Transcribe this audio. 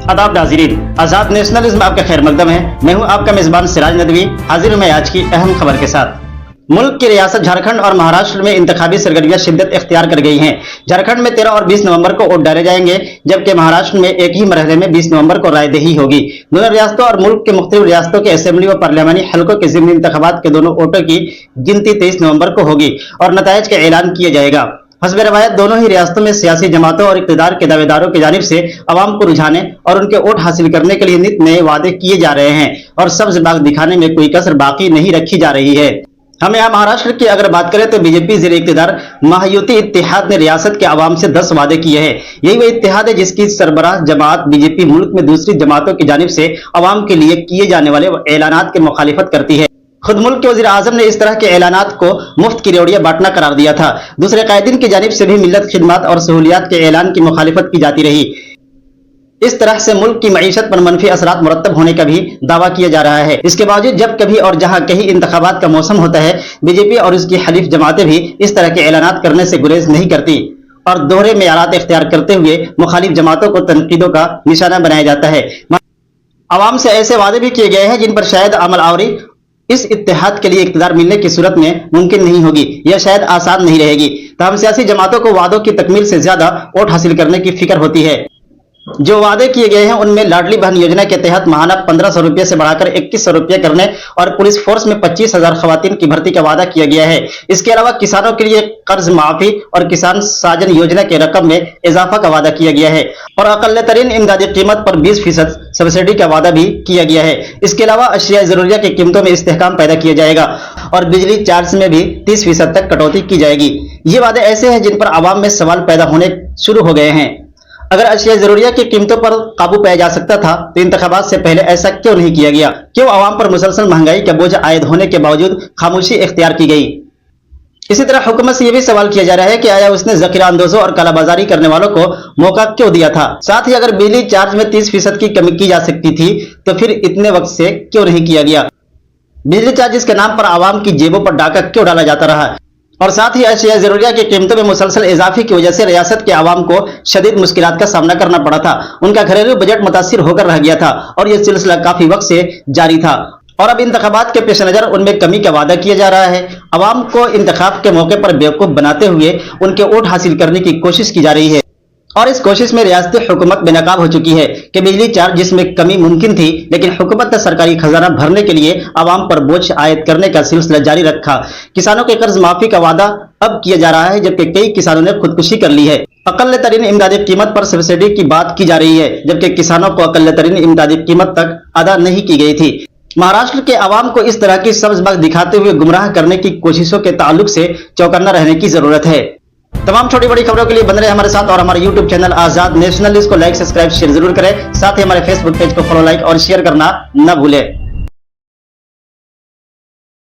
आदाब नाज़रीन, आज़ाद नेशनलिज्म में आपका खैर मकदम है। मैं हूं आपका मेजबान सिराज नदवी, हाजिर हूं मैं आज की अहम खबर के साथ। मुल्क की रियासत झारखंड और महाराष्ट्र में इंतखाबी सरगर्मियां शिद्दत इख्तियार कर गई हैं। झारखंड में 13 और 20 नवंबर को वोट डाले जाएंगे, जबकि महाराष्ट्र में एक ही मरहले में 20 नवंबर को रायदही होगी। दोनों रियासतों और मुल्क के मुख्तलिफ रियासतों के असेंबली व पार्लियामानी हल्कों के ज़िमनी इंतखाबात के दोनों वोटों की गिनती 23 नवंबर को होगी और नताइज का ऐलान किया जाएगा। हस्बे रवायत दोनों ही रियासतों में सियासी जमातों और इक़्तिदार के दावेदारों की जानिब से अवाम को रुझाने और उनके वोट हासिल करने के लिए नित नए वादे किए जा रहे हैं और सब्ज बाग दिखाने में कोई कसर बाकी नहीं रखी जा रही है। हम यहाँ महाराष्ट्र की अगर बात करें तो बीजेपी ज़ेर इक़्तिदार महायुति इत्तेहाद ने रियासत के अवाम से 10 वादे किए हैं। यही वह इत्तेहाद है जिसकी सरबराह जमात बीजेपी मुल्क में दूसरी जमातों की जानिब से अवाम के लिए किए जाने वाले ऐलानात की मुखालिफत करती है। खुद मुल्क के वज़ीर आज़म ने इस तरह के ऐलानात को मुफ्त की रेवड़ियां बांटना करार दिया था। दूसरे कायदीन की जानिब से भी मिल्लत खिदमत और सहूलियात के ऐलान की मुखालिफत की जाती रही। इस तरह से मुल्क की मईशत पर मनफी असरात मुरत्तब होने का भी दावा किया जा रहा है। इसके बावजूद जब कभी और जहां कहीं इंतखाबात का मौसम होता है, बीजेपी और उसकी हलीफ जमातें भी इस तरह के ऐलानात करने से गुरेज नहीं करती और दोहरे मेयारात इख्तियार करते हुए मुखालिफ जमातों को तनकीदों का निशाना बनाया जाता है। अवाम से ऐसे वादे भी किए गए हैं जिन पर शायद अमल आवरी इस इत्तेहाद के लिए इक़्तिदार मिलने की सूरत में मुमकिन नहीं होगी या शायद आसान नहीं रहेगी। तमाम सियासी जमातों को वादों की तकमील से ज्यादा वोट हासिल करने की फिक्र होती है। जो वादे किए गए हैं उनमें लाडली बहन योजना के तहत माहाना 1500 रुपये से बढ़ाकर 2100 रुपये करने और पुलिस फोर्स में 25,000 खवातीन की भर्ती का वादा किया गया है। इसके अलावा किसानों के लिए कर्ज माफी और किसान साजन योजना के रकम में इजाफा का वादा किया गया है और अकल तरीन इमदादी कीमत पर 20% सब्सिडी का वादा भी किया गया है। इसके अलावा अशिया जरूरिया की कीमतों में इस्तेहकाम पैदा किया जाएगा और बिजली चार्ज में भी 30% तक कटौती की जाएगी। ये वादे ऐसे हैं जिन पर आवाम में सवाल पैदा होने शुरू हो गए हैं। अगर अशिया जरूरिया की कीमतों पर काबू पाया जा सकता था तो इंतखाबात से पहले ऐसा क्यों नहीं किया गया? क्यों आवाम पर मुसलसल महंगाई का बोझ आयद होने के बावजूद खामोशी इख्तियार की गई? इसी तरह हुकूमत से यह भी सवाल किया जा रहा है कि आया उसने जखीरा अंदोजों और कालाबाजारी करने वालों को मौका क्यों दिया था? साथ ही अगर बिजली चार्ज में 30% की कमी की जा सकती थी तो फिर इतने वक्त से क्यों नहीं किया गया? बिजली चार्ज के नाम पर आवाम की जेबों पर डाका क्यों डाला जाता रहा? और साथ ही अशिया जरूरिया की कीमतों में मुसलसल इजाफे की वजह से रियासत के आवाम को शदीद मुश्किलात का सामना करना पड़ा था। उनका घरेलू बजट मुतासिर होकर रह गया था और यह सिलसिला काफी वक्त से जारी था और अब इंतखाबात के पेश नजर उनमें कमी का वादा किया जा रहा है। अवाम को इंतखाब के मौके पर बेवकूफ बनाते हुए उनके वोट हासिल करने की कोशिश की जा रही है और इस कोशिश में रियासती हुकूमत बेनकाब हो चुकी है कि बिजली चार्ज जिसमें कमी मुमकिन थी, लेकिन हुकूमत ने सरकारी खजाना भरने के लिए आवाम पर बोझ आयद करने का सिलसिला जारी रखा। किसानों के कर्ज माफी का वादा अब किया जा रहा है, जबकि कई किसानों ने खुदकुशी कर ली है। अकल तरीन इमदादी कीमत पर सब्सिडी की बात की जा रही है, जबकि किसानों को अकल तरीन इमदादी कीमत तक अदा नहीं की गई थी। महाराष्ट्र के आवाम को इस तरह की सब्ज बाग दिखाते हुए गुमराह करने की कोशिशों के ताल्लुक से चौकन्ना रहने की जरूरत है। तमाम छोटी बड़ी खबरों के लिए बन रहे हमारे साथ और हमारे YouTube चैनल आजाद नेशनलिस्ट को लाइक, सब्सक्राइब, शेयर जरूर करें। साथ ही हमारे Facebook पेज को फॉलो, लाइक और शेयर करना न भूलें।